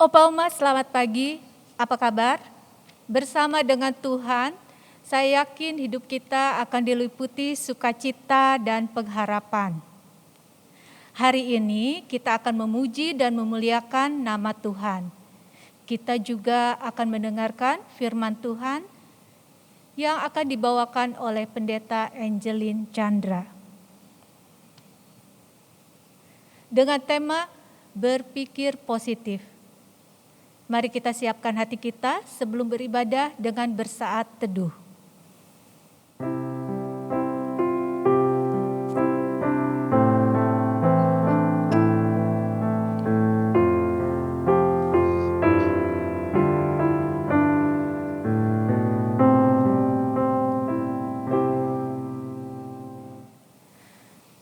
Opa Uma, selamat pagi. Apa kabar? Bersama dengan Tuhan, saya yakin hidup kita akan diliputi sukacita dan pengharapan. Hari ini kita akan memuji dan memuliakan nama Tuhan. Kita juga akan mendengarkan firman Tuhan yang akan dibawakan oleh Pendeta Angelin Chandra. Dengan tema berpikir positif. Mari kita siapkan hati kita sebelum beribadah dengan bersaat teduh.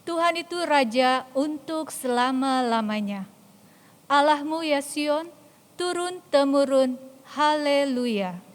Tuhan itu Raja untuk selama-lamanya. Allahmu ya Sion, turun-temurun, haleluya.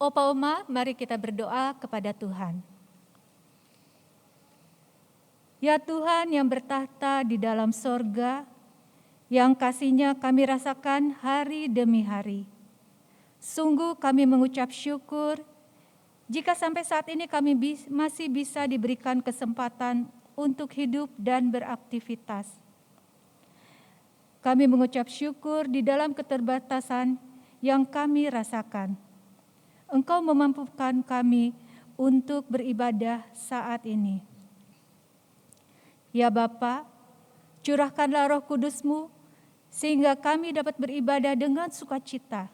Opa Oma, mari kita berdoa kepada Tuhan. Ya Tuhan yang bertahta di dalam sorga, yang kasih-Nya kami rasakan hari demi hari. Sungguh kami mengucap syukur jika sampai saat ini kami masih bisa diberikan kesempatan untuk hidup dan beraktivitas. Kami mengucap syukur di dalam keterbatasan yang kami rasakan. Engkau memampukan kami untuk beribadah saat ini. Ya Bapa, curahkanlah Roh Kudus-Mu sehingga kami dapat beribadah dengan sukacita.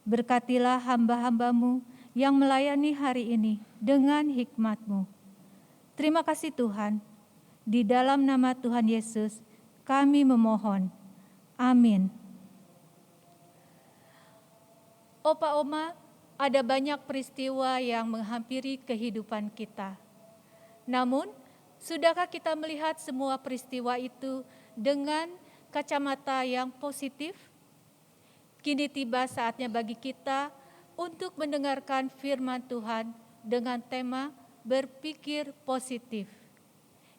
Berkatilah hamba-hamba-Mu yang melayani hari ini dengan hikmat-Mu. Terima kasih Tuhan. Di dalam nama Tuhan Yesus kami memohon. Amin. Opa Oma, ada banyak peristiwa yang menghampiri kehidupan kita. Namun, sudahkah kita melihat semua peristiwa itu dengan kacamata yang positif? Kini tiba saatnya bagi kita untuk mendengarkan firman Tuhan dengan tema berpikir positif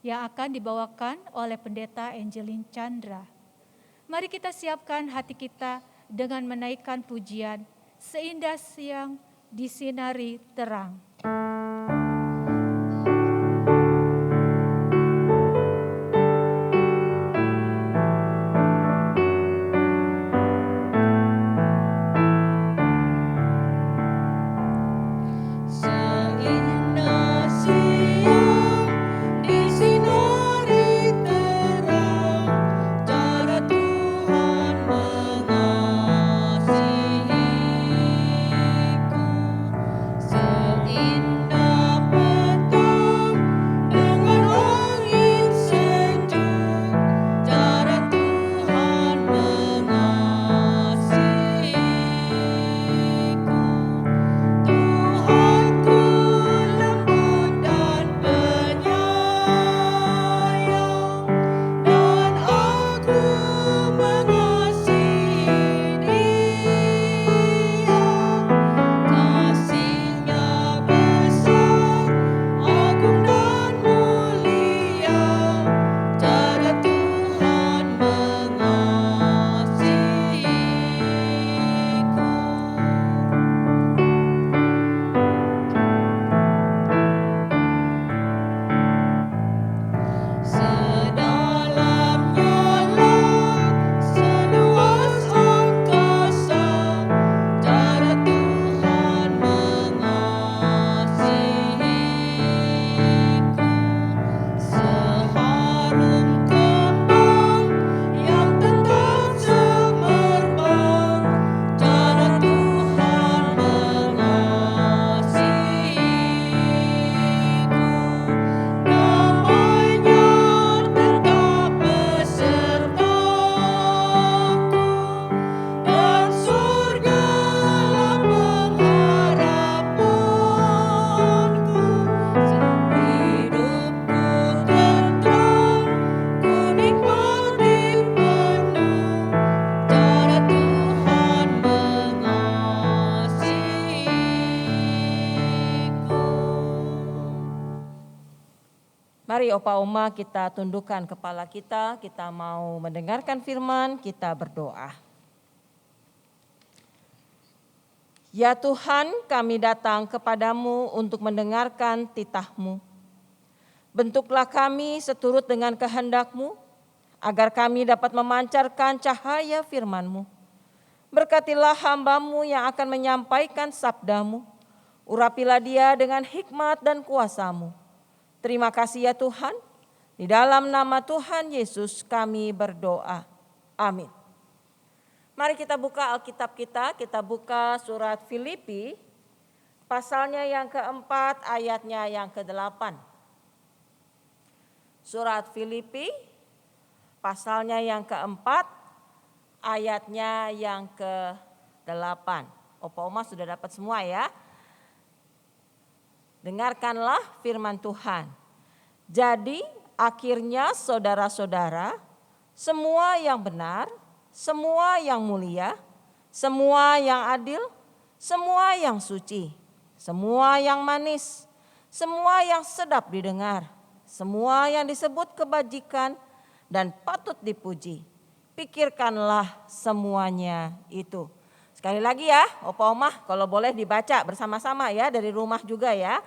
yang akan dibawakan oleh Pendeta Angelin Chandra. Mari kita siapkan hati kita dengan menaikkan pujian seindah siang disinari terang. Seindah Mari Opa Oma kita tundukkan kepala kita mau mendengarkan firman, kita berdoa. Ya Tuhan, kami datang kepadamu untuk mendengarkan titah-Mu. Bentuklah kami seturut dengan kehendak-Mu, agar kami dapat memancarkan cahaya firman-Mu. Berkatilah hamba-Mu yang akan menyampaikan sabda-Mu. Urapilah dia dengan hikmat dan kuasa-Mu. Terima kasih ya Tuhan, di dalam nama Tuhan Yesus kami berdoa. Amin. Mari kita buka Alkitab kita buka surat Filipi, pasalnya yang keempat, ayatnya yang ke-8. Surat Filipi, pasalnya yang keempat, ayatnya yang ke-8. Opa Oma sudah dapat semua ya. Dengarkanlah firman Tuhan. Jadi akhirnya saudara-saudara, semua yang benar, semua yang mulia, semua yang adil, semua yang suci, semua yang manis, semua yang sedap didengar, semua yang disebut kebajikan dan patut dipuji, pikirkanlah semuanya itu. Sekali lagi ya, Opa Oma kalau boleh dibaca bersama-sama ya, dari rumah juga ya.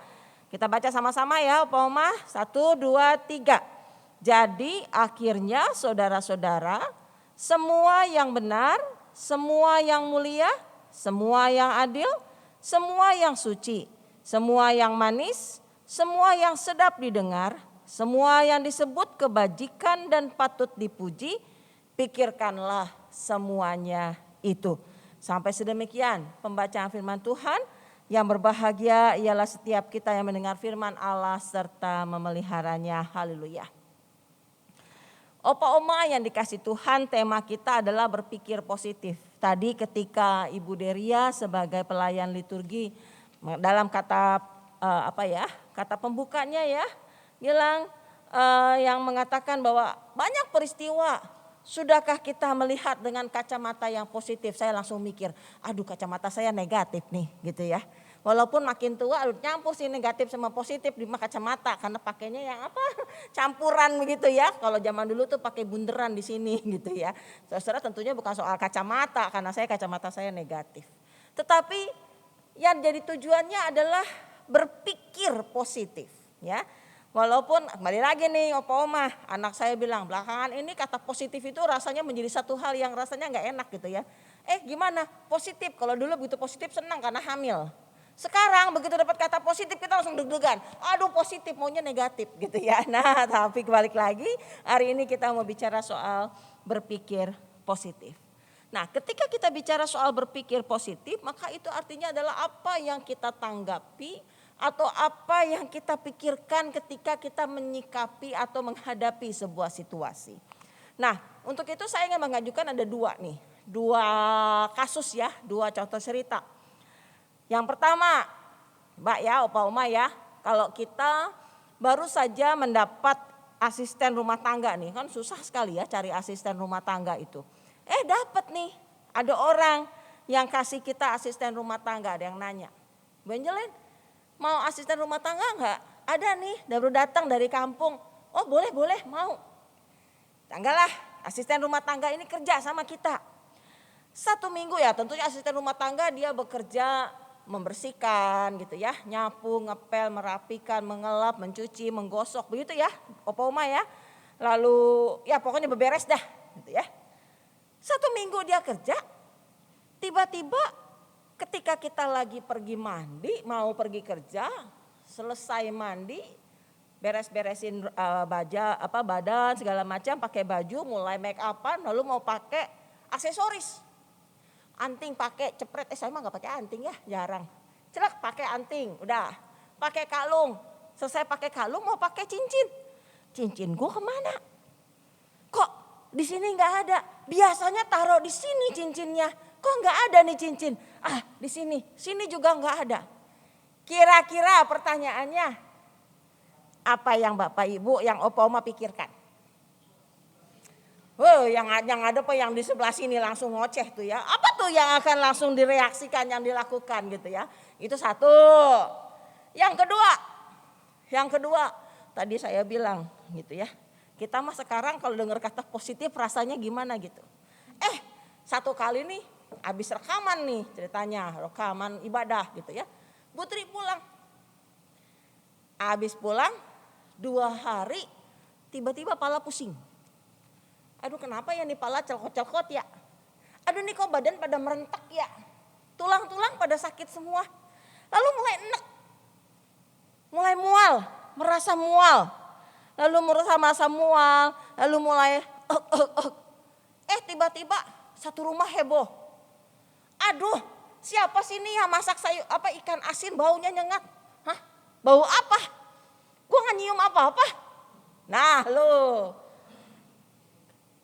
Kita baca sama-sama ya Opa Oma, 1, 2, 3. Jadi akhirnya saudara-saudara, semua yang benar, semua yang mulia, semua yang adil, semua yang suci, semua yang manis, semua yang sedap didengar, semua yang disebut kebajikan dan patut dipuji, pikirkanlah semuanya itu. Sampai sedemikian pembacaan firman Tuhan. Yang berbahagia ialah setiap kita yang mendengar firman Allah serta memeliharanya. Haleluya. Opa Oma yang dikasih Tuhan, tema kita adalah berpikir positif. Tadi ketika Ibu Deria sebagai pelayan liturgi dalam kata kata pembukanya ya, bilang yang mengatakan bahwa banyak peristiwa. Sudahkah kita melihat dengan kacamata yang positif? Saya langsung mikir, aduh kacamata saya negatif nih gitu ya. Walaupun makin tua nyampur sih negatif sama positif di kacamata karena pakainya yang campuran begitu ya. Kalau zaman dulu tuh pakai bunderan di sini gitu ya. Saudara tentunya bukan soal kacamata karena kacamata saya negatif. Tetapi yang jadi tujuannya adalah berpikir positif ya. Walaupun kembali lagi nih Opa Oma, anak saya bilang belakangan ini kata positif itu rasanya menjadi satu hal yang rasanya gak enak gitu ya. Gimana? Positif, kalau dulu begitu positif senang karena hamil. Sekarang begitu dapat kata positif kita langsung deg-degan. Aduh positif maunya negatif gitu ya. Nah tapi balik lagi hari ini kita mau bicara soal berpikir positif. Nah ketika kita bicara soal berpikir positif maka itu artinya adalah apa yang kita tanggapi atau apa yang kita pikirkan ketika kita menyikapi atau menghadapi sebuah situasi. Nah untuk itu saya ingin mengajukan ada dua kasus ya, dua contoh cerita. Yang pertama Mbak ya, Opa Oma ya, kalau kita baru saja mendapat asisten rumah tangga nih, kan susah sekali ya cari asisten rumah tangga itu. Dapat nih, ada orang yang kasih kita asisten rumah tangga, ada yang nanya, Bu Angelin, mau asisten rumah tangga enggak? Ada nih, baru datang dari kampung. Oh boleh, mau. Tanggalah, asisten rumah tangga ini kerja sama kita. 1 minggu ya, tentunya asisten rumah tangga dia bekerja membersihkan gitu ya. Nyapu, ngepel, merapikan, mengelap, mencuci, menggosok begitu ya Opa Oma ya. Lalu ya pokoknya beberes dah gitu ya. 1 minggu dia kerja, tiba-tiba ketika kita lagi pergi mandi, mau pergi kerja, selesai mandi, beres-beresin badan segala macam, pakai baju, mulai make upan, lalu mau pakai aksesoris. Anting pakai cepret, saya mah nggak pakai anting ya, jarang. Celak pakai anting, udah. Pakai kalung, selesai pakai kalung mau pakai cincin. Cincin gue kemana? Kok di sini nggak ada? Biasanya taruh di sini cincinnya. Kok nggak ada nih cincin? Di sini juga nggak ada. Kira-kira pertanyaannya apa yang Bapak Ibu, yang Opa Oma pikirkan? Yang ada apa yang di sebelah sini langsung ngoceh tuh ya. Apa tuh yang akan langsung direaksikan, yang dilakukan gitu ya. Itu satu. Yang kedua, tadi saya bilang gitu ya. Kita mah sekarang kalau dengar kata positif rasanya gimana gitu. Satu kali nih habis rekaman nih ceritanya, rekaman ibadah gitu ya. Putri pulang. Habis pulang 2 hari tiba-tiba pala pusing. Aduh kenapa ya nih pala celkot-celkot ya. Aduh nih kok badan pada merentak ya. Tulang-tulang pada sakit semua. Lalu mulai enek. Mulai mual, merasa mual. Lalu merasa mual, lalu mulai tiba-tiba satu rumah heboh. Aduh, siapa sih nih yang masak ikan asin baunya nyengat? Hah? Bau apa? Gua nggak nyium apa-apa. Nah, lo.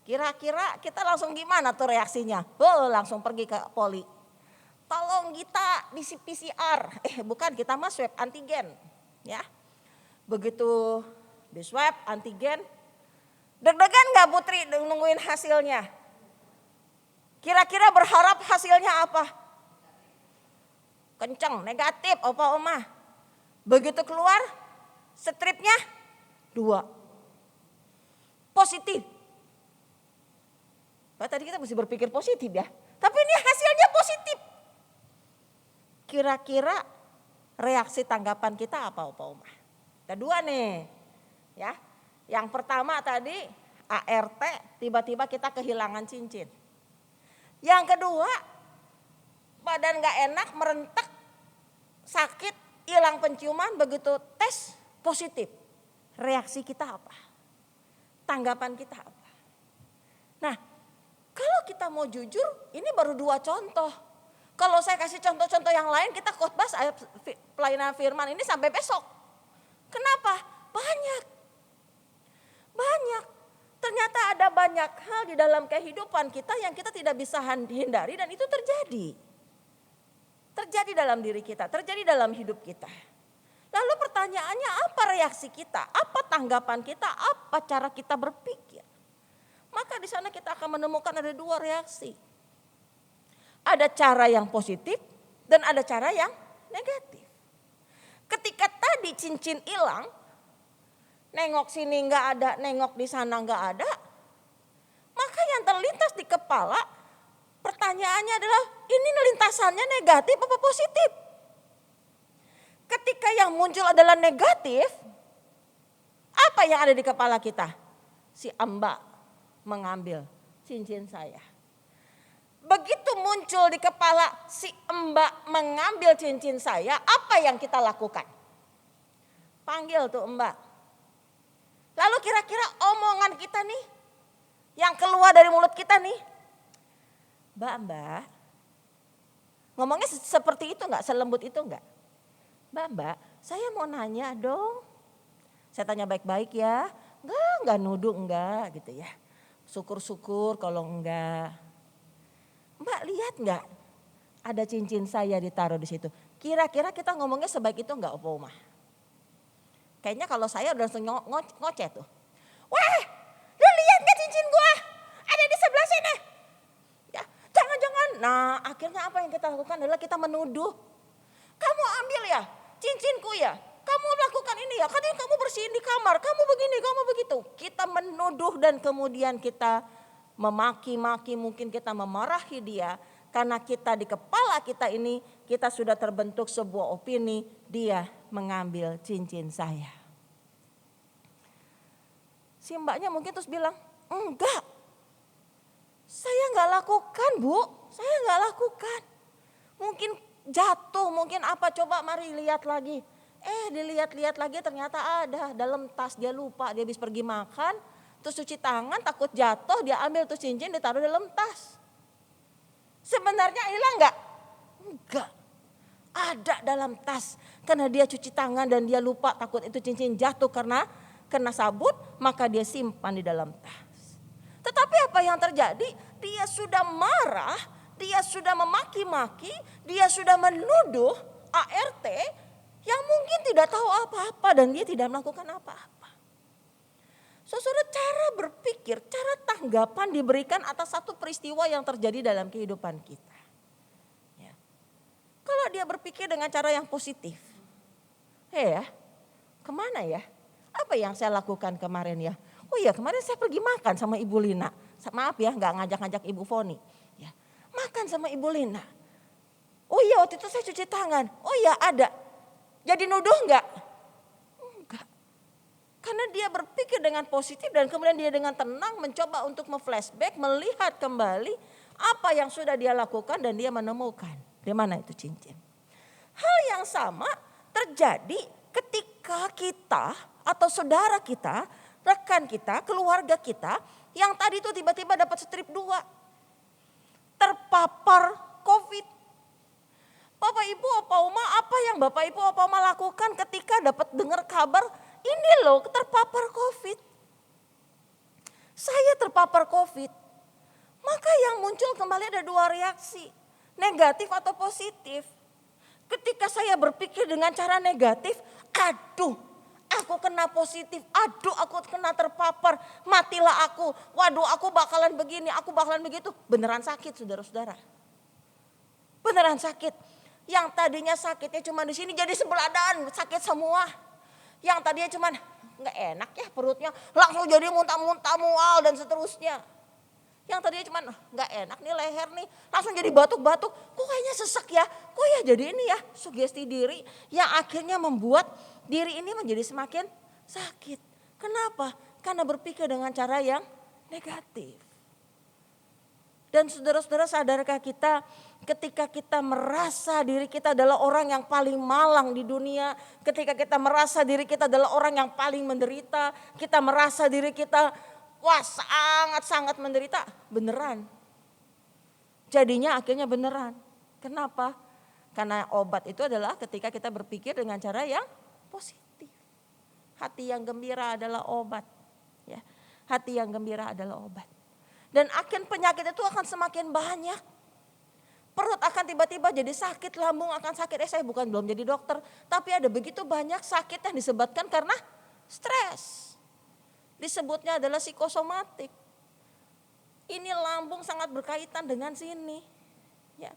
Kira-kira kita langsung gimana tuh reaksinya? Langsung pergi ke poli. Tolong kita di PCR. Bukan, kita mah swab antigen, ya. Begitu di swab antigen, deg-degan nggak Putri nungguin hasilnya? Kira-kira berharap hasilnya apa? Kenceng, negatif, opa oma. Begitu keluar, stripnya 2. Positif. Tadi kita mesti berpikir positif ya. Tapi ini hasilnya positif. Kira-kira reaksi tanggapan kita apa opa oma? Kedua nih. Ya, yang pertama tadi ART tiba-tiba kita kehilangan cincin. Yang kedua badan gak enak, merentek, sakit, hilang penciuman, begitu tes positif. Reaksi kita apa? Tanggapan kita apa? Nah, kalau kita mau jujur ini baru 2 contoh. Kalau saya kasih contoh-contoh yang lain kita khotbah pelayanan firman ini sampai besok. Kenapa? Banyak. Ternyata ada banyak hal di dalam kehidupan kita yang kita tidak bisa hindari dan itu terjadi. Terjadi dalam diri kita, terjadi dalam hidup kita. Lalu pertanyaannya apa reaksi kita? Apa tanggapan kita? Apa cara kita berpikir? Maka di sana kita akan menemukan ada 2 reaksi. Ada cara yang positif dan ada cara yang negatif. Ketika tadi cincin hilang, nengok sini nggak ada, nengok di sana nggak ada. Maka yang terlintas di kepala, pertanyaannya adalah ini lintasannya negatif apa positif? Ketika yang muncul adalah negatif, apa yang ada di kepala kita? Si Mbak mengambil cincin saya. Begitu muncul di kepala si Mbak mengambil cincin saya, apa yang kita lakukan? Panggil tuh Mbak. Lalu kira-kira omongan kita nih yang keluar dari mulut kita nih. Mbak, ngomongnya seperti itu enggak? Selembut itu enggak? Mbak, saya mau nanya dong. Saya tanya baik-baik ya. Enggak nuduh enggak gitu ya. Syukur-syukur kalau enggak. Mbak lihat enggak? Ada cincin saya ditaruh di situ. Kira-kira kita ngomongnya sebaik itu enggak Opa Oma? Kayaknya kalau saya udah langsung ngoceh tuh. Wah, lu lihat gak cincin gua? Ada di sebelah sini. Ya, jangan-jangan. Nah, akhirnya apa yang kita lakukan adalah kita menuduh. Kamu ambil ya cincinku ya. Kamu lakukan ini ya. Katanya kamu bersihin di kamar. Kamu begini, kamu begitu. Kita menuduh dan kemudian kita memaki-maki, mungkin kita memarahi dia. Karena kita di kepala kita ini, kita sudah terbentuk sebuah opini, dia mengambil cincin saya. Si mbaknya mungkin terus bilang, enggak. Saya enggak lakukan Bu, saya enggak lakukan. Mungkin jatuh, mungkin apa, coba mari lihat lagi. Dilihat-lihat lagi ternyata ada dalam tas, dia lupa, dia habis pergi makan. Terus cuci tangan, takut jatuh, dia ambil tuh cincin, ditaruh dalam tas. Sebenarnya hilang enggak? Enggak. Ada dalam tas. Karena dia cuci tangan dan dia lupa, takut itu cincin jatuh karena kena sabut, maka dia simpan di dalam tas. Tetapi apa yang terjadi? Dia sudah marah, dia sudah memaki-maki, dia sudah menuduh ART yang mungkin tidak tahu apa-apa dan dia tidak melakukan apa-apa. Saudara, cara berpikir, cara tanggapan diberikan atas satu peristiwa yang terjadi dalam kehidupan kita. Ya. Kalau dia berpikir dengan cara yang positif, kemana ya? Apa yang saya lakukan kemarin ya? Oh iya, kemarin saya pergi makan sama Ibu Lina. Maaf ya, nggak ngajak-ngajak Ibu Foni. Ya, makan sama Ibu Lina. Oh iya, waktu itu saya cuci tangan. Oh iya, ada. Jadi nuduh nggak? Enggak. Karena dia berpikir dengan positif dan kemudian dia dengan tenang mencoba untuk flashback, melihat kembali apa yang sudah dia lakukan dan dia menemukan di mana itu cincin. Hal yang sama terjadi ketika kita atau saudara kita, rekan kita, keluarga kita yang tadi itu tiba-tiba dapat strip 2. Terpapar COVID. Bapak Ibu, Opa Oma, apa yang Bapak Ibu, Opa Oma lakukan ketika dapat dengar kabar ini loh terpapar COVID. Saya terpapar COVID. Maka yang muncul kembali ada 2 reaksi. Negatif atau positif. Ketika saya berpikir dengan cara negatif, aduh aku kena positif, aduh aku kena terpapar, matilah aku, waduh aku bakalan begini, aku bakalan begitu. Beneran sakit saudara-saudara. Beneran sakit. Yang tadinya sakitnya cuma di sini jadi sebelah dan sakit semua. Yang tadinya cuma nggak enak ya perutnya, langsung jadi muntah-muntah, mual dan seterusnya. Yang tadinya cuma nggak enak nih leher nih, langsung jadi batuk-batuk. Kok kayaknya sesek ya? Kok ya jadi ini ya sugesti diri yang akhirnya membuat diri ini menjadi semakin sakit. Kenapa? Karena berpikir dengan cara yang negatif. Dan saudara-saudara, sadarkah kita ketika kita merasa diri kita adalah orang yang paling malang di dunia, ketika kita merasa diri kita adalah orang yang paling menderita, kita merasa diri kita wah sangat-sangat menderita, beneran. Jadinya akhirnya beneran. Kenapa? Karena obat itu adalah ketika kita berpikir dengan cara yang positif. Hati yang gembira adalah obat. Ya, hati yang gembira adalah obat. Dan akhir penyakit itu akan semakin banyak. Perut akan tiba-tiba jadi sakit, lambung akan sakit. Saya belum jadi dokter, tapi ada begitu banyak sakit yang disebabkan karena stres. Disebutnya adalah psikosomatik. Ini lambung sangat berkaitan dengan sini. Ya.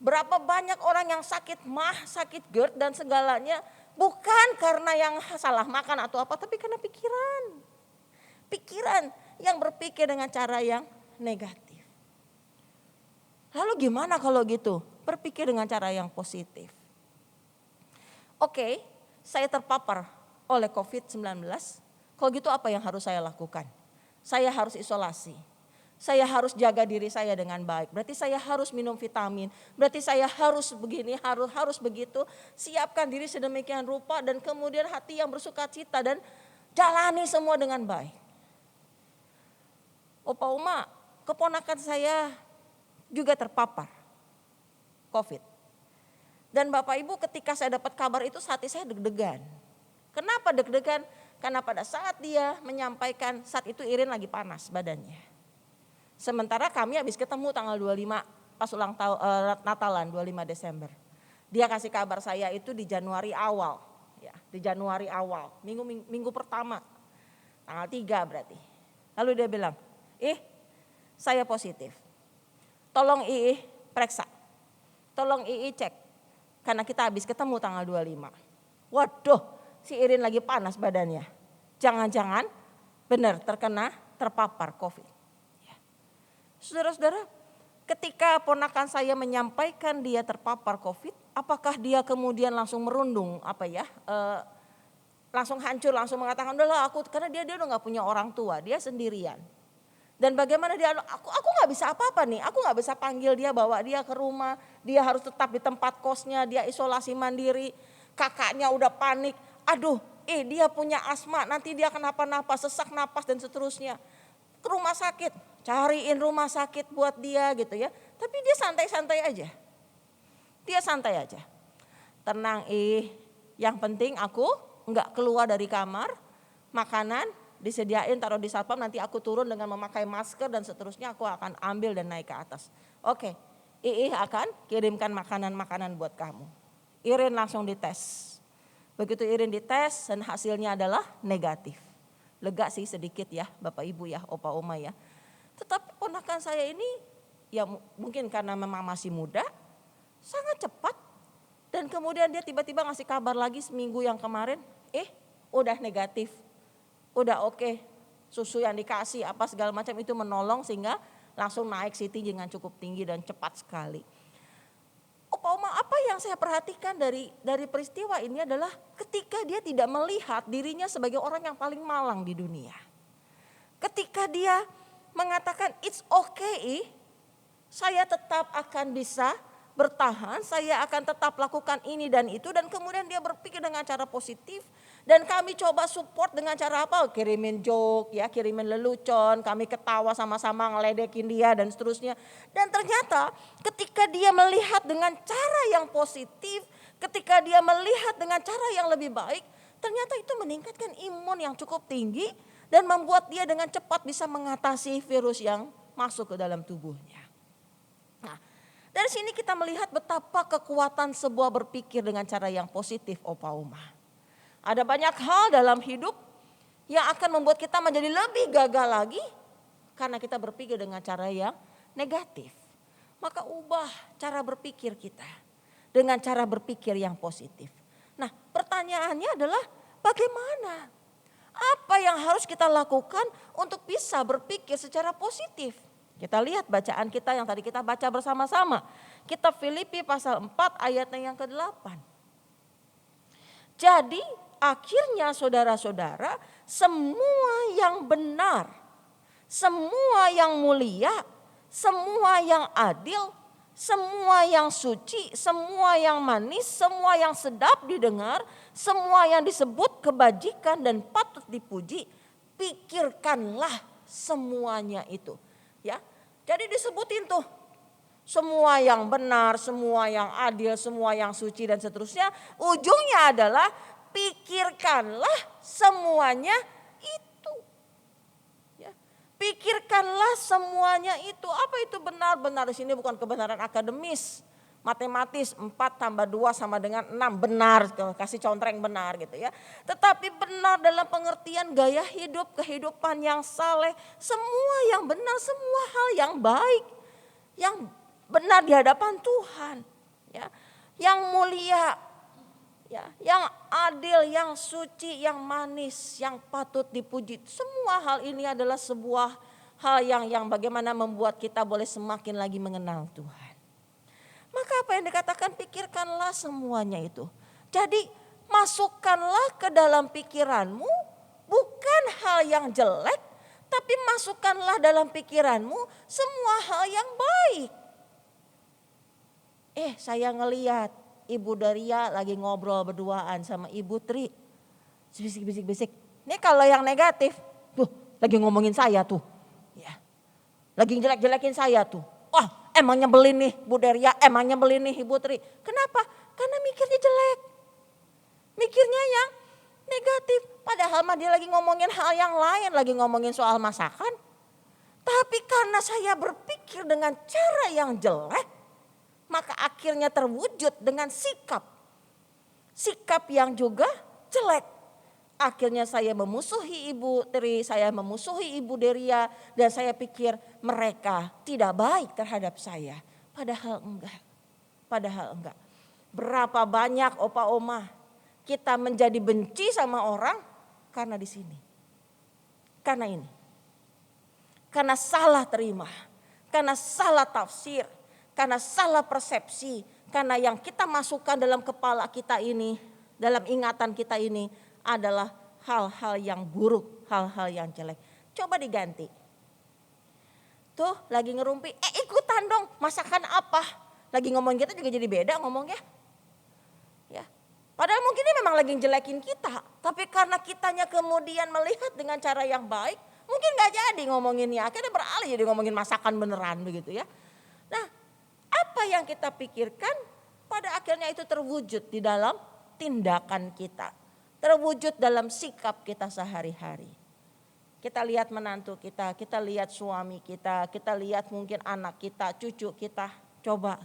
Berapa banyak orang yang sakit mah, sakit GERD dan segalanya bukan karena yang salah makan atau apa, tapi karena pikiran. Pikiran yang berpikir dengan cara yang negatif. Lalu gimana kalau gitu? Berpikir dengan cara yang positif. Oke, saya terpapar oleh COVID-19. Kalau gitu apa yang harus saya lakukan? Saya harus isolasi. Saya harus jaga diri saya dengan baik. Berarti saya harus minum vitamin. Berarti saya harus begini, harus begitu. Siapkan diri sedemikian rupa dan kemudian hati yang bersukacita dan jalani semua dengan baik. Opa Uma, keponakan saya juga terpapar COVID. Dan Bapak Ibu ketika saya dapat kabar itu hati saya deg-degan. Kenapa deg-degan? Karena pada saat dia menyampaikan, saat itu Irin lagi panas badannya. Sementara kami habis ketemu tanggal 25 pas ulang tahun Natalan 25 Desember. Dia kasih kabar saya itu di Januari awal. Ya, di Januari awal, minggu pertama. Tanggal 3 berarti. Lalu dia bilang, saya positif. Tolong periksa. Tolong cek. Karena kita habis ketemu tanggal 25. Waduh, si Irin lagi panas badannya. Jangan-jangan benar terpapar COVID. Ya. Saudara-saudara, ketika ponakan saya menyampaikan dia terpapar COVID, apakah dia kemudian langsung merundung langsung hancur, langsung mengatakan udahlah aku, karena dia udah gak punya orang tua, dia sendirian. Dan bagaimana dia, aku gak bisa apa-apa nih, aku gak bisa panggil dia, bawa dia ke rumah, dia harus tetap di tempat kosnya, dia isolasi mandiri, kakaknya udah panik, aduh dia punya asma, nanti dia kenapa-napa, sesak napas dan seterusnya. Ke rumah sakit, cariin rumah sakit buat dia gitu ya, tapi dia santai-santai aja. Dia santai aja, tenang yang penting aku gak keluar dari kamar, makanan disediain taruh di satpam, nanti aku turun dengan memakai masker dan seterusnya aku akan ambil dan naik ke atas. Oke, akan kirimkan makanan-makanan buat kamu. Irin langsung dites. Begitu Irin dites dan hasilnya adalah negatif. Lega sih sedikit ya Bapak Ibu ya, Opa Oma ya. Tetapi ponakan saya ini ya mungkin karena memang masih muda, sangat cepat. Dan kemudian dia tiba-tiba ngasih kabar lagi seminggu yang kemarin, udah negatif. udah oke, susu yang dikasih apa segala macam itu menolong sehingga langsung naik Siti dengan cukup tinggi dan cepat sekali. Opa Oma, apa yang saya perhatikan dari peristiwa ini adalah ketika dia tidak melihat dirinya sebagai orang yang paling malang di dunia. Ketika dia mengatakan it's okay, saya tetap akan bisa bertahan, saya akan tetap lakukan ini dan itu, dan kemudian dia berpikir dengan cara positif. Dan kami coba support dengan cara apa? Kirimin joke, ya, kirimin lelucon, kami ketawa sama-sama ngeledekin dia dan seterusnya. Dan ternyata ketika dia melihat dengan cara yang positif, ketika dia melihat dengan cara yang lebih baik, ternyata itu meningkatkan imun yang cukup tinggi dan membuat dia dengan cepat bisa mengatasi virus yang masuk ke dalam tubuhnya. Nah, dari sini kita melihat betapa kekuatan sebuah berpikir dengan cara yang positif, Opa Oma. Ada banyak hal dalam hidup yang akan membuat kita menjadi lebih gagal lagi karena kita berpikir dengan cara yang negatif. Maka ubah cara berpikir kita dengan cara berpikir yang positif. Nah, pertanyaannya adalah bagaimana? Apa yang harus kita lakukan untuk bisa berpikir secara positif? Kita lihat bacaan kita yang tadi kita baca bersama-sama. Kitab Filipi pasal 4 ayatnya yang ke-8. Jadi akhirnya saudara-saudara, semua yang benar, semua yang mulia, semua yang adil, semua yang suci, semua yang manis, semua yang sedap didengar, semua yang disebut kebajikan dan patut dipuji, pikirkanlah semuanya itu. Ya, jadi disebutin tuh semua yang benar, semua yang adil, semua yang suci dan seterusnya. Ujungnya adalah pikirkanlah semuanya itu. Ya, pikirkanlah semuanya itu. Apa itu benar-benar? Di sini bukan kebenaran akademis, matematis 4 tambah 2 sama dengan 6, benar, kasih contreng benar gitu ya. Tetapi benar dalam pengertian gaya hidup, kehidupan yang saleh, semua yang benar, semua hal yang baik, yang benar di hadapan Tuhan, ya, yang mulia, ya, yang adil, yang suci, yang manis, yang patut dipuji. Semua hal ini adalah sebuah hal yang bagaimana membuat kita boleh semakin lagi mengenal Tuhan. Maka apa yang dikatakan, pikirkanlah semuanya itu. Jadi masukkanlah ke dalam pikiranmu bukan hal yang jelek, tapi masukkanlah dalam pikiranmu semua hal yang baik. Saya ngeliat Ibu Daria lagi ngobrol berduaan sama Ibu Tri. Bisik-bisik. Ini kalau yang negatif, tuh lagi ngomongin saya tuh. Ya. Lagi jelek-jelekin saya tuh. Wah, emang nyebelin nih Bu Daria, emang nyebelin nih Ibu Tri. Kenapa? Karena mikirnya jelek. Mikirnya yang negatif. Padahal mah dia lagi ngomongin hal yang lain, lagi ngomongin soal masakan. Tapi karena saya berpikir dengan cara yang jelek, maka akhirnya terwujud dengan sikap yang juga jelek. Akhirnya saya memusuhi Ibu Tri, saya memusuhi Ibu Deria, dan saya pikir mereka tidak baik terhadap saya. Padahal enggak. Berapa banyak Opa Oma kita menjadi benci sama orang karena di sini. Karena ini. Karena salah terima, karena salah tafsir, karena salah persepsi, karena yang kita masukkan dalam kepala kita ini, dalam ingatan kita ini adalah hal-hal yang buruk, hal-hal yang jelek. Coba diganti. Tuh lagi ngerumpi, ikutan dong, masakan apa? Lagi ngomong kita juga jadi beda ngomongnya. Ya. Padahal mungkin ini memang lagi jelekin kita, tapi karena kitanya kemudian melihat dengan cara yang baik, mungkin gak jadi ngomonginnya, akhirnya beralih jadi ngomongin masakan beneran begitu ya. Nah, apa yang kita pikirkan pada akhirnya itu terwujud di dalam tindakan kita. Terwujud dalam sikap kita sehari-hari. Kita lihat menantu kita lihat suami kita lihat mungkin anak kita, cucu kita. Coba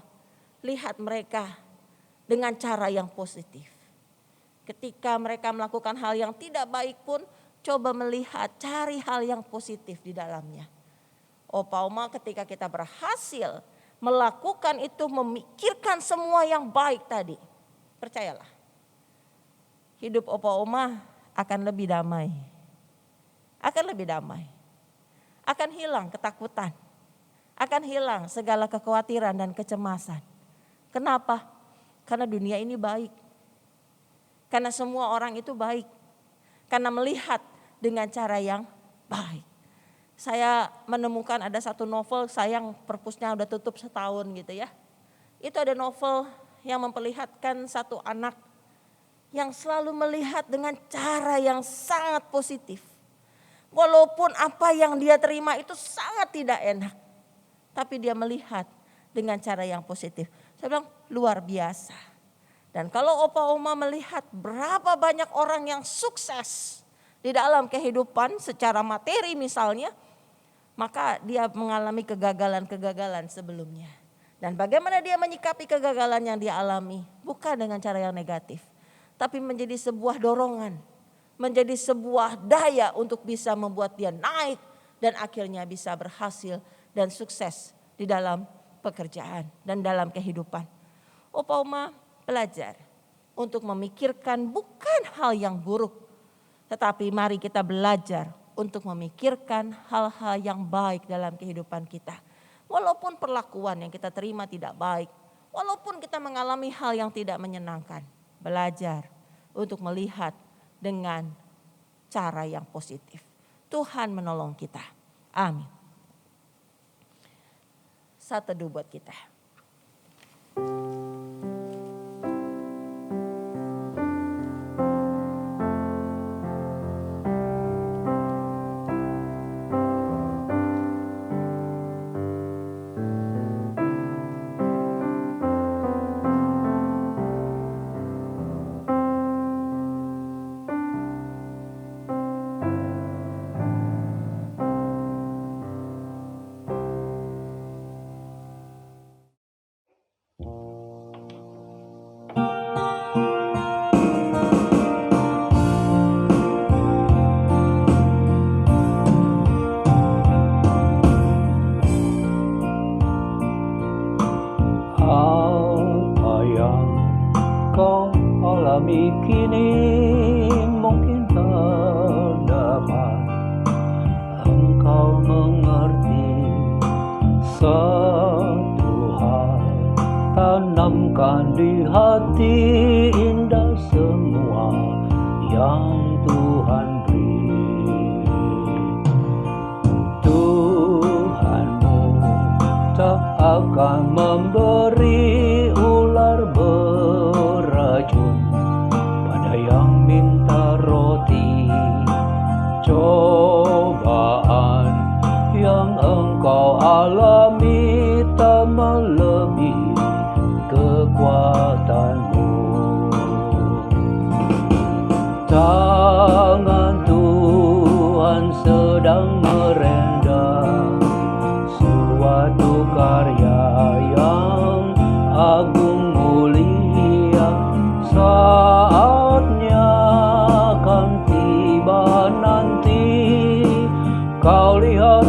lihat mereka dengan cara yang positif. Ketika mereka melakukan hal yang tidak baik pun, coba melihat, cari hal yang positif di dalamnya. Opa Oma, ketika kita berhasil melakukan itu, memikirkan semua yang baik tadi, percayalah, hidup Opa Oma akan lebih damai. akan lebih damai. Akan hilang ketakutan. Akan hilang segala kekhawatiran dan kecemasan. Kenapa? Karena dunia ini baik. Karena semua orang itu baik. Karena melihat dengan cara yang baik. Saya menemukan ada satu novel, sayang perpusnya udah tutup setahun gitu ya. Itu ada novel yang memperlihatkan satu anak yang selalu melihat dengan cara yang sangat positif. Walaupun apa yang dia terima itu sangat tidak enak. Tapi dia melihat dengan cara yang positif. Saya bilang luar biasa. Dan kalau Opa Oma melihat berapa banyak orang yang sukses di dalam kehidupan secara materi misalnya, maka dia mengalami kegagalan-kegagalan sebelumnya. Dan bagaimana dia menyikapi kegagalan yang dia alami, bukan dengan cara yang negatif, tapi menjadi sebuah dorongan, menjadi sebuah daya untuk bisa membuat dia naik dan akhirnya bisa berhasil dan sukses di dalam pekerjaan dan dalam kehidupan. Opa Oma belajar untuk memikirkan bukan hal yang buruk, tetapi mari kita belajar untuk memikirkan hal-hal yang baik dalam kehidupan kita. Walaupun perlakuan yang kita terima tidak baik, walaupun kita mengalami hal yang tidak menyenangkan, belajar untuk melihat dengan cara yang positif. Tuhan menolong kita. Amin. Saat teduh buat kita. Kini mungkin tak dapat engkau mengerti satu hal, tanamkan di hati indah semua yang Tuhan beri. Tuhanmu tak akan memberi ular beracun yang minta roti. Cobaan yang engkau alami tak melebihi kekuatanmu. Tangan Tuhan sedang merendam suatu karya yang agung mulia. Saatnya akan tiba nanti, kau lihat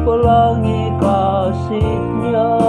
pelangi kasih-Nya.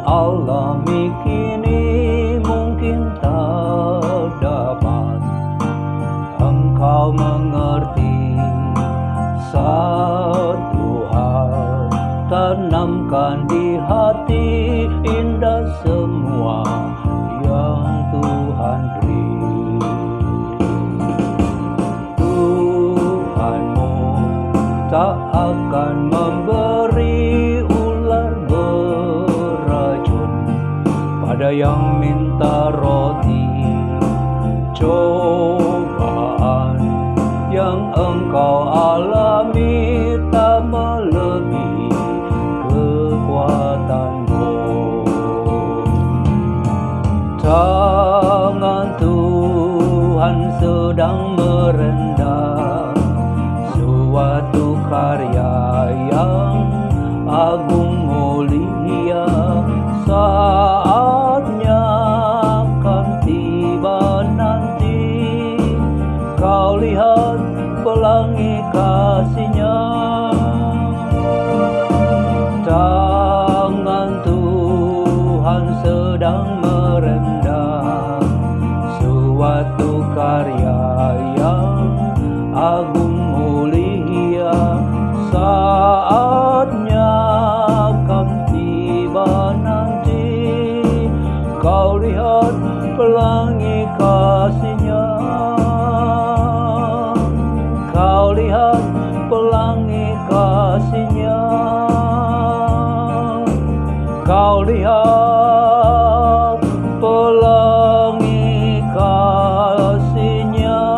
Alami kini mungkin tak dapat engkau mengerti satu hal, tanamkan di hati indah semua yang Tuhan beri. Tuhanmu tak akan memberi ular beracun pada yang minta roti. Cobaan yang engkau alami tak melebihi kekuatanmu. Tuhan sedang merendam suatu karya yang agung mulia. Saatnya akan tiba nanti, kau lihat pelangi kasih-Nya. Tangan Tuhan sedang merendam suatu karya yang agung mulia. Saatnya akan tiba nanti, kau lihat pelangi kasih-Nya. Kau lihat pelangi kasih-Nya. Kau lihat pelangi kasih-Nya.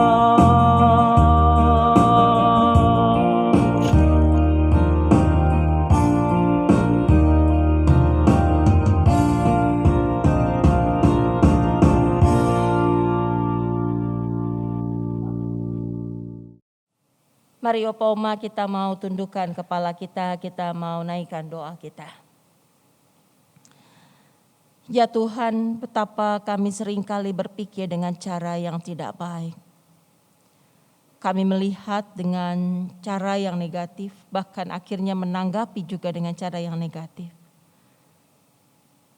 Mari Opa Oma kita mau tundukkan kepala kita mau naikkan doa kita. Ya Tuhan, betapa kami seringkali berpikir dengan cara yang tidak baik. Kami melihat dengan cara yang negatif, bahkan akhirnya menanggapi juga dengan cara yang negatif.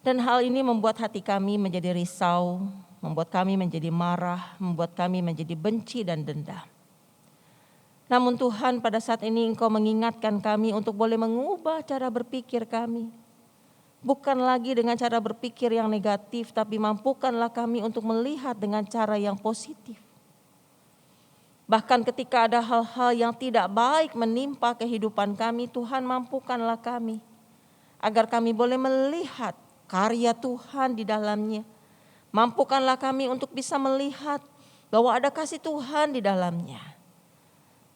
Dan hal ini membuat hati kami menjadi risau, membuat kami menjadi marah, membuat kami menjadi benci dan dendam. Namun Tuhan, pada saat ini Engkau mengingatkan kami untuk boleh mengubah cara berpikir kami. Bukan lagi dengan cara berpikir yang negatif, tapi mampukanlah kami untuk melihat dengan cara yang positif. Bahkan ketika ada hal-hal yang tidak baik menimpa kehidupan kami, Tuhan mampukanlah kami agar kami boleh melihat karya Tuhan di dalamnya. Mampukanlah kami untuk bisa melihat bahwa ada kasih Tuhan di dalamnya.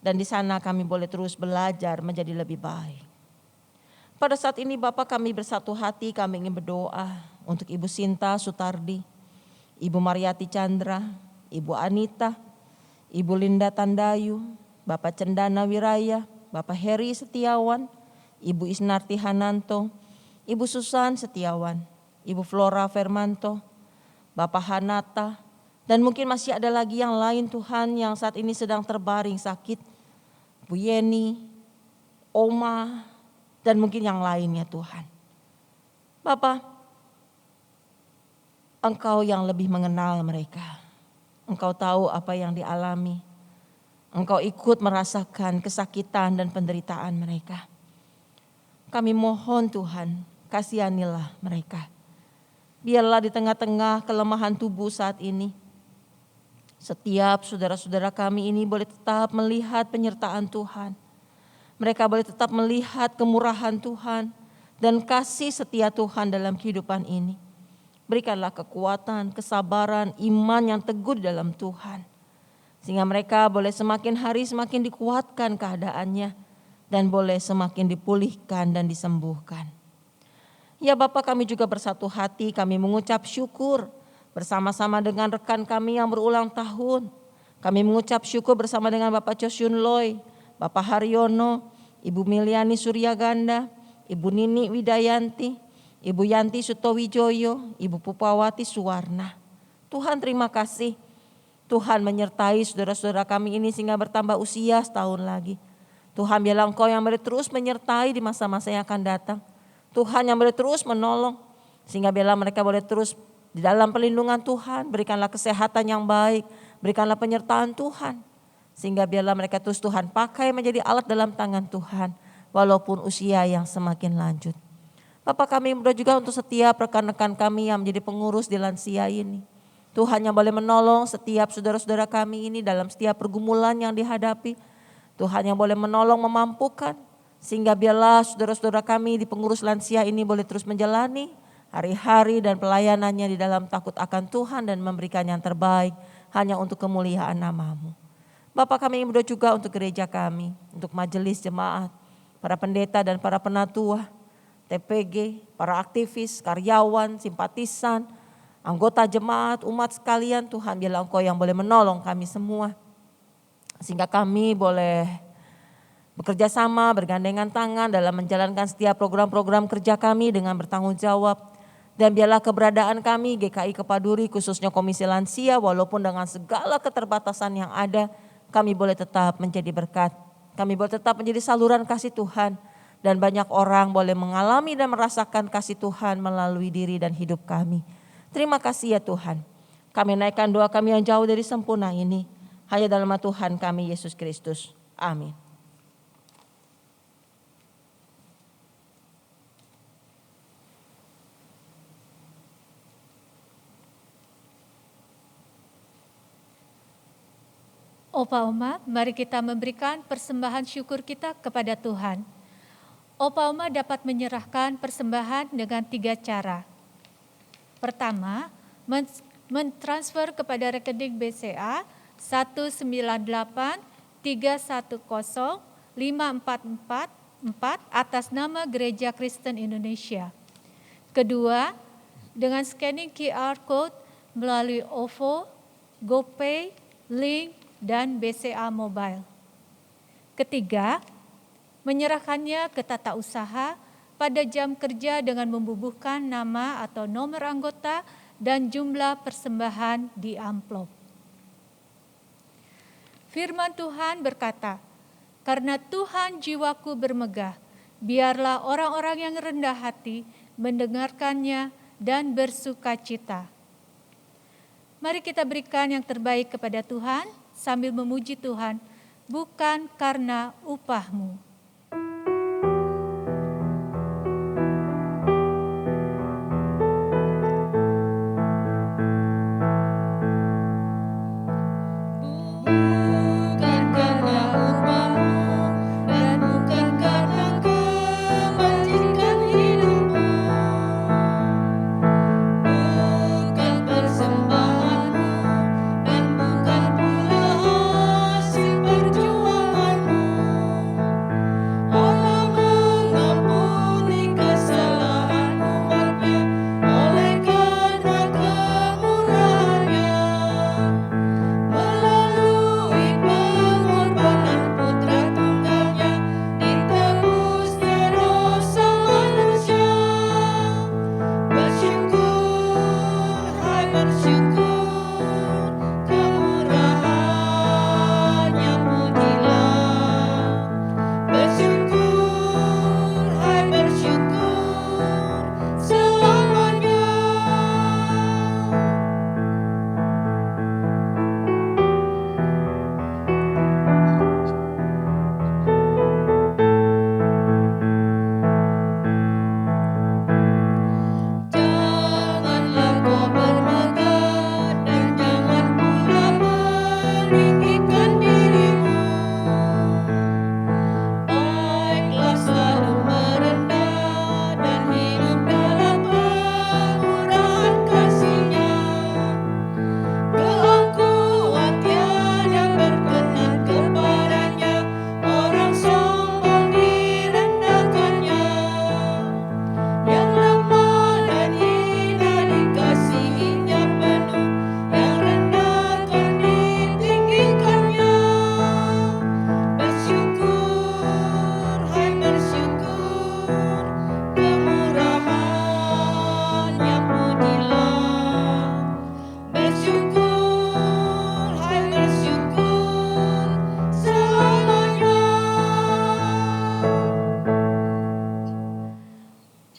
Dan di sana kami boleh terus belajar menjadi lebih baik. Pada saat ini Bapak, kami bersatu hati, kami ingin berdoa untuk Ibu Sinta Sutardi, Ibu Mariati Chandra, Ibu Anita, Ibu Linda Tandayu, Bapak Cendana Wiraya, Bapak Heri Setiawan, Ibu Isnarti Hananto, Ibu Susan Setiawan, Ibu Flora Fermanto, Bapak Hanata, dan mungkin masih ada lagi yang lain Tuhan yang saat ini sedang terbaring sakit, Bu Yeni, Oma, dan mungkin yang lainnya Tuhan. Bapak, Engkau yang lebih mengenal mereka. Engkau tahu apa yang dialami. Engkau ikut merasakan kesakitan dan penderitaan mereka. Kami mohon Tuhan, kasihanilah mereka. Biarlah di tengah-tengah kelemahan tubuh saat ini, setiap saudara-saudara kami ini boleh tetap melihat penyertaan Tuhan. Mereka boleh tetap melihat kemurahan Tuhan dan kasih setia Tuhan dalam kehidupan ini. Berikanlah kekuatan, kesabaran, iman yang teguh dalam Tuhan. Sehingga mereka boleh semakin hari semakin dikuatkan keadaannya dan boleh semakin dipulihkan dan disembuhkan. Ya Bapak, kami juga bersatu hati, kami mengucap syukur bersama-sama dengan rekan kami yang berulang tahun. Kami mengucap syukur bersama dengan Bapak Chosyun Loy, Bapak Haryono, Ibu Miliani Suryaganda, Ibu Nini Widayanti, Ibu Yanti Sutowijoyo, Ibu Pupawati Suwarna. Tuhan terima kasih. Tuhan menyertai saudara-saudara kami ini sehingga bertambah usia setahun lagi. Tuhan biarlah Engkau yang boleh terus menyertai di masa-masa yang akan datang. Tuhan yang boleh terus menolong sehingga biarlah mereka boleh terus di dalam perlindungan Tuhan. Berikanlah kesehatan yang baik, berikanlah penyertaan Tuhan. Sehingga biarlah mereka terus Tuhan pakai menjadi alat dalam tangan Tuhan. Walaupun usia yang semakin lanjut. Bapak, kami berdoa juga untuk setiap rekan-rekan kami yang menjadi pengurus di lansia ini. Tuhan yang boleh menolong setiap saudara-saudara kami ini dalam setiap pergumulan yang dihadapi. Tuhan yang boleh menolong, memampukan. Sehingga biarlah saudara-saudara kami di pengurus lansia ini boleh terus menjalani hari-hari dan pelayanannya di dalam takut akan Tuhan dan memberikan yang terbaik hanya untuk kemuliaan nama-Mu. Bapak, kami ingin berdoa juga untuk gereja kami, untuk majelis jemaat, para pendeta dan para penatua, TPG, para aktivis, karyawan, simpatisan, anggota jemaat, umat sekalian Tuhan, biarlah Engkau yang boleh menolong kami semua. Sehingga kami boleh bekerja sama, bergandengan tangan dalam menjalankan setiap program-program kerja kami dengan bertanggung jawab. Dan biarlah keberadaan kami GKI Kepaduri khususnya Komisi Lansia walaupun dengan segala keterbatasan yang ada, kami boleh tetap menjadi berkat. Kami boleh tetap menjadi saluran kasih Tuhan. Dan banyak orang boleh mengalami dan merasakan kasih Tuhan melalui diri dan hidup kami. Terima kasih ya Tuhan. Kami naikkan doa kami yang jauh dari sempurna ini. Hanya dalam nama Tuhan kami Yesus Kristus. Amin. Opa Oma, mari kita memberikan persembahan syukur kita kepada Tuhan. Opa Oma dapat menyerahkan persembahan dengan 3 cara. Pertama, mentransfer kepada rekening BCA 198310544 atas nama Gereja Kristen Indonesia. Kedua, dengan scanning QR Code melalui OVO, GoPay, Link, dan BCA Mobile. Ketiga, menyerahkannya ke tata usaha pada jam kerja dengan membubuhkan nama atau nomor anggota dan jumlah persembahan di amplop. Firman Tuhan berkata, "Karena Tuhan jiwaku bermegah, biarlah orang-orang yang rendah hati mendengarkannya dan bersukacita." Mari kita berikan yang terbaik kepada Tuhan sambil memuji Tuhan, bukan karena upahmu.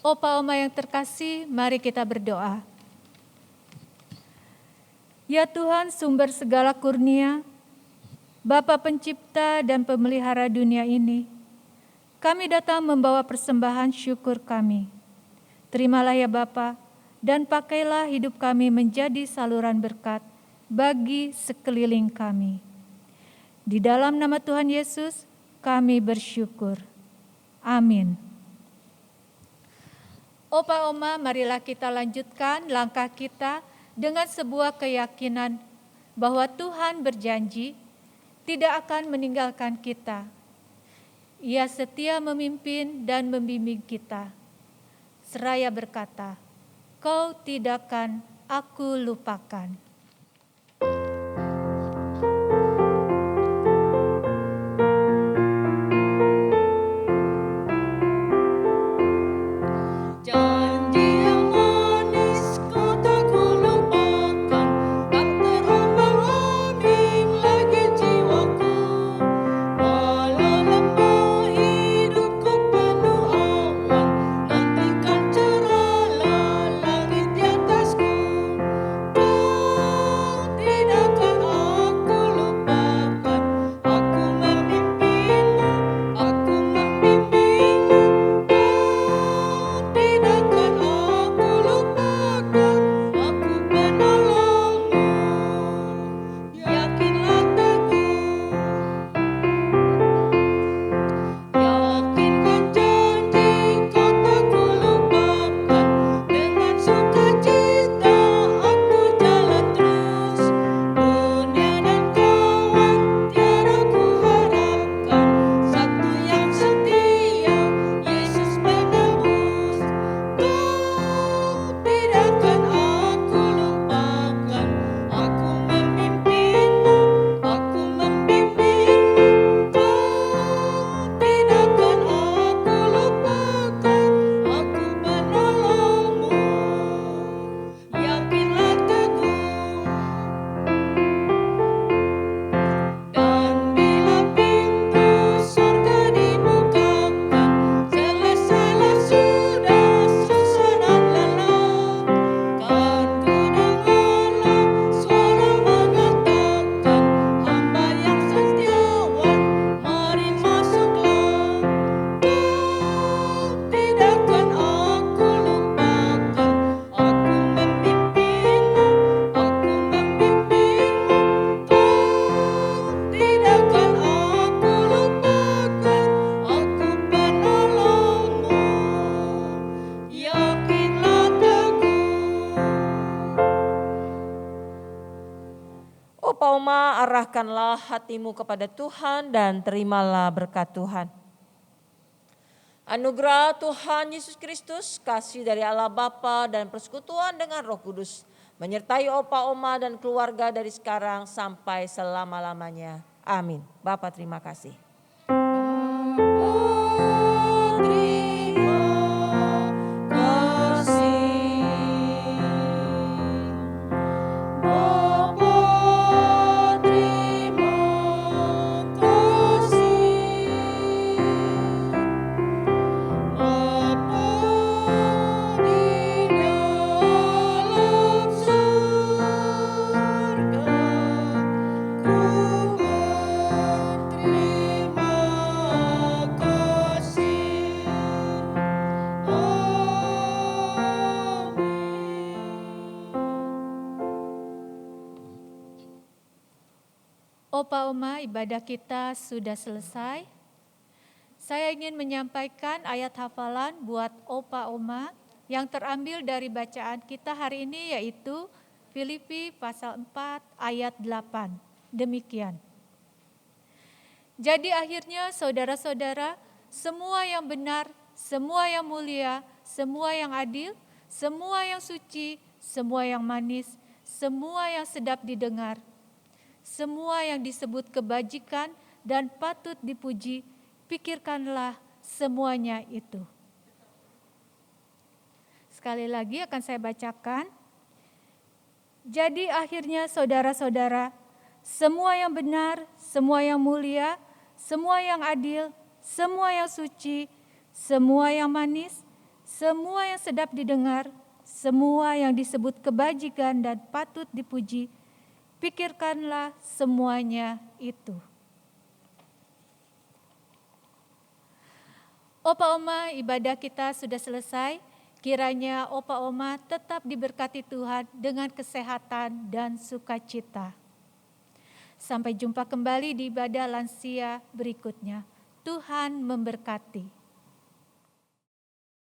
Opa Oma yang terkasih, mari kita berdoa. Ya Tuhan, sumber segala kurnia, Bapa pencipta dan pemelihara dunia ini, kami datang membawa persembahan syukur kami. Terimalah ya Bapa, dan pakailah hidup kami menjadi saluran berkat bagi sekeliling kami. Di dalam nama Tuhan Yesus, kami bersyukur. Amin. Opa Oma, marilah kita lanjutkan langkah kita dengan sebuah keyakinan bahwa Tuhan berjanji tidak akan meninggalkan kita. Ia setia memimpin dan membimbing kita. Seraya berkata, "Kau tidak akan aku lupakan. Janji yang manis kau tak kulupakan, tak terombang-ambing lagi jiwaku. Walau lembah hidupku penuh awan, nantikan cerahlah langit di atasku. Kau tidak akan aku lupakan, aku memimpimu, aku membimbingmu. Tidak akan aku lupakan, aku penolongmu. Yakinlah teguh, yakinkan janji kau tak kulupakan. Dengan sukacita aku jalan terus, dunia dan kawan tiada ku harapkan. Satu yang setia, Yesus menebus. Kau tidak akan aku lupakan, aku memimpimu, aku membimbingmu. Kau tidak akan aku lupakan, aku penolongmu. Yakinlah teguh, dan bila pintu surga dibukakan, selesailah sudah susah dan lelah. Kan ku dengarlah suara mengatakan, hamba yang setiawan, mari masuklah. Kau tidak akan aku lupakan, aku memimpimu, aku membimbingmu. Kau tidak akan aku lupakan, aku penolongmu. Yakinlah teguh. Opa Oma, arahkanlah hatimu kepada Tuhan dan terimalah berkat Tuhan. Anugerah Tuhan Yesus Kristus, kasih dari Allah Bapa dan persekutuan dengan Roh Kudus menyertai Opa Oma dan keluarga dari sekarang sampai selama-lamanya. Amin. Bapa terima kasih. Terima kasih, Bapa, terima kasih, Bapa di dalam surga, ku berterima kasih. Opa Oma, ibadah kita sudah selesai. Saya ingin menyampaikan ayat hafalan buat Opa Oma yang terambil dari bacaan kita hari ini, yaitu Filipi pasal 4 ayat 8. Demikian. Jadi akhirnya saudara-saudara, semua yang benar, semua yang mulia, semua yang adil, semua yang suci, semua yang manis, semua yang sedap didengar, semua yang disebut kebajikan dan patut dipuji, pikirkanlah semuanya itu. Sekali lagi akan saya bacakan. Jadi akhirnya saudara-saudara, semua yang benar, semua yang mulia, semua yang adil, semua yang suci, semua yang manis, semua yang sedap didengar, semua yang disebut kebajikan dan patut dipuji, pikirkanlah semuanya itu. Opa Oma, ibadah kita sudah selesai. Kiranya Opa Oma tetap diberkati Tuhan dengan kesehatan dan sukacita. Sampai jumpa kembali di ibadah lansia berikutnya. Tuhan memberkati.